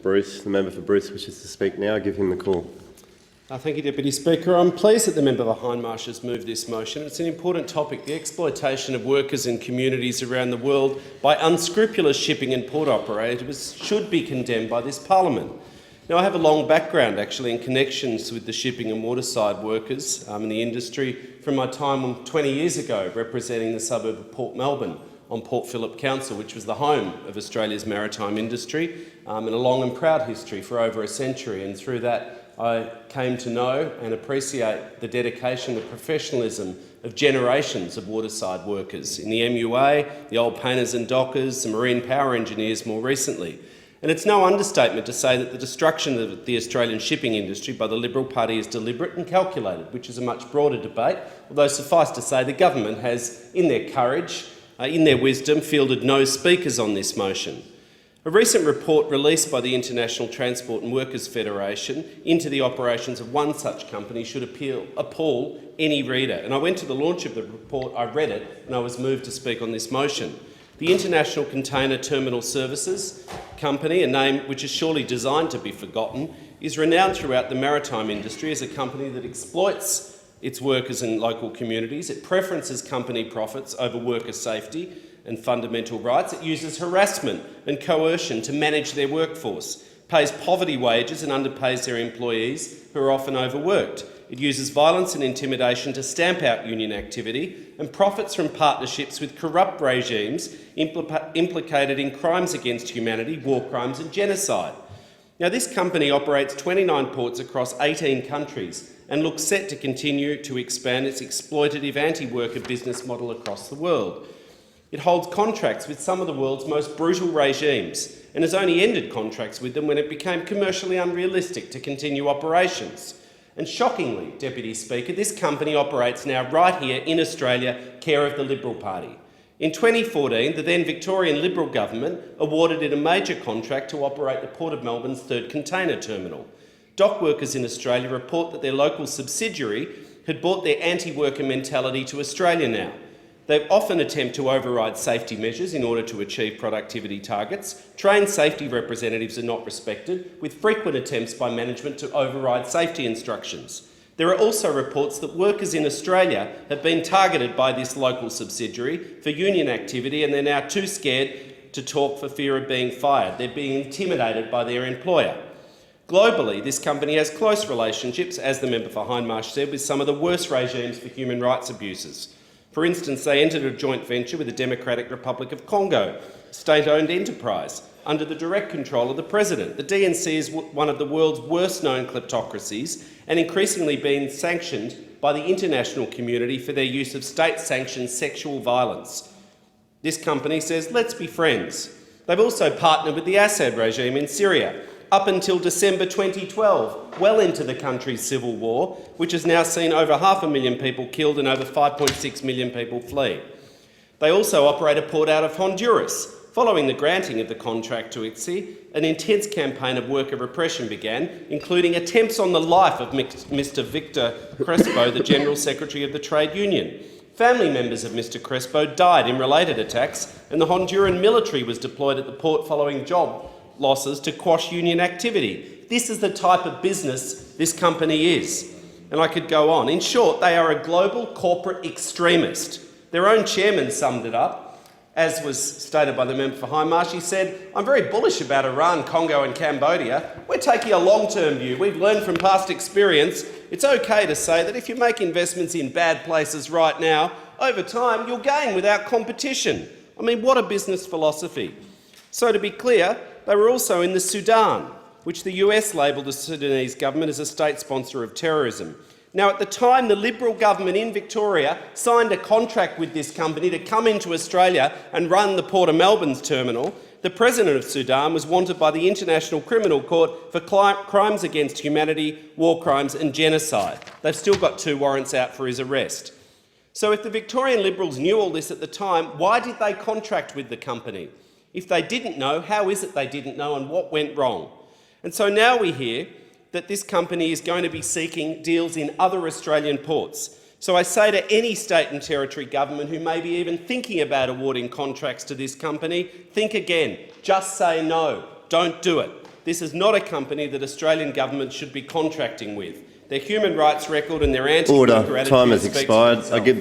Bruce. The member for Bruce wishes to speak now. Give him the call. Thank you, Deputy Speaker. I'm pleased that the member for Hindmarsh has moved this motion. It's an important topic. The exploitation of workers in communities around the world by unscrupulous shipping and port operators should be condemned by this parliament. Now, I have a long background actually in connections with the shipping and waterside workers in the industry from my time 20 years ago representing the suburb of Port Melbourne on Port Phillip Council, which was the home of Australia's maritime industry, and a long and proud history for over a century. And through that, I came to know and appreciate the dedication and professionalism of generations of waterside workers in the MUA, the old painters and dockers, the marine power engineers more recently. And it's no understatement to say that the destruction of the Australian shipping industry by the Liberal Party is deliberate and calculated, which is a much broader debate, although suffice to say the government has, in their courage, in their wisdom, fielded no speakers on this motion. A recent report released by the International Transport and Workers Federation into the operations of one such company should appall any reader. And I went to the launch of the report, I read it, and I was moved to speak on this motion. The International Container Terminal Services Company, a name which is surely designed to be forgotten, is renowned throughout the maritime industry as a company that exploits its workers in local communities. It preferences company profits over worker safety and fundamental rights. It uses harassment and coercion to manage their workforce, pays poverty wages and underpays their employees who are often overworked. It uses violence and intimidation to stamp out union activity and profits from partnerships with corrupt regimes implicated in crimes against humanity, war crimes and genocide. Now, this company operates 29 ports across 18 countries and looks set to continue to expand its exploitative anti-worker business model across the world. It holds contracts with some of the world's most brutal regimes and has only ended contracts with them when it became commercially unrealistic to continue operations. And shockingly, Deputy Speaker, this company operates now right here in Australia, care of the Liberal Party. In 2014, the then Victorian Liberal government awarded it a major contract to operate the Port of Melbourne's third container terminal. Dock workers in Australia report that their local subsidiary had brought their anti-worker mentality to Australia now. They often attempt to override safety measures in order to achieve productivity targets. Trained safety representatives are not respected, with frequent attempts by management to override safety instructions. There are also reports that workers in Australia have been targeted by this local subsidiary for union activity, and they're now too scared to talk for fear of being fired. They're being intimidated by their employer. Globally, this company has close relationships, as the member for Hindmarsh said, with some of the worst regimes for human rights abuses. For instance, they entered a joint venture with the Democratic Republic of Congo, a state-owned enterprise, under the direct control of the President. The DNC is one of the world's worst-known kleptocracies and increasingly being sanctioned by the international community for their use of state-sanctioned sexual violence. This company says, let's be friends. They've also partnered with the Assad regime in Syria, up until December 2012, well into the country's civil war, which has now seen over 500,000 people killed and over 5.6 million people flee. They also operate a port out of Honduras. Following the granting of the contract to ITSE, an intense campaign of worker repression began, including attempts on the life of Mr Victor Crespo, the General Secretary of the Trade Union. Family members of Mr Crespo died in related attacks, and the Honduran military was deployed at the port following job losses to quash union activity. This is the type of business this company is. And I could go on. In short, they are a global corporate extremist. Their own chairman summed it up, as was stated by the member for Hindmarsh. He said, I'm very bullish about Iran, Congo and Cambodia. We're taking a long-term view. We've learned from past experience. It's okay to say that if you make investments in bad places right now, over time you'll gain without competition. I mean, what a business philosophy. So to be clear, they were also in the Sudan, which the US labelled the Sudanese government as a state sponsor of terrorism. Now, at the time, the Liberal government in Victoria signed a contract with this company to come into Australia and run the Port of Melbourne's terminal. The President of Sudan was wanted by the International Criminal Court for crimes against humanity, war crimes and genocide. They've still got 2 warrants out for his arrest. So if the Victorian Liberals knew all this at the time, why did they contract with the company? If they didn't know, how is it they didn't know and what went wrong? And so now we hear that this company is going to be seeking deals in other Australian ports. So I say to any state and territory government who may be even thinking about awarding contracts to this company, think again. Just say no. Don't do it. This is not a company that Australian government should be contracting with. Their human rights record and their anti-worker Order. attitude Time has speaks for expired. itself. I give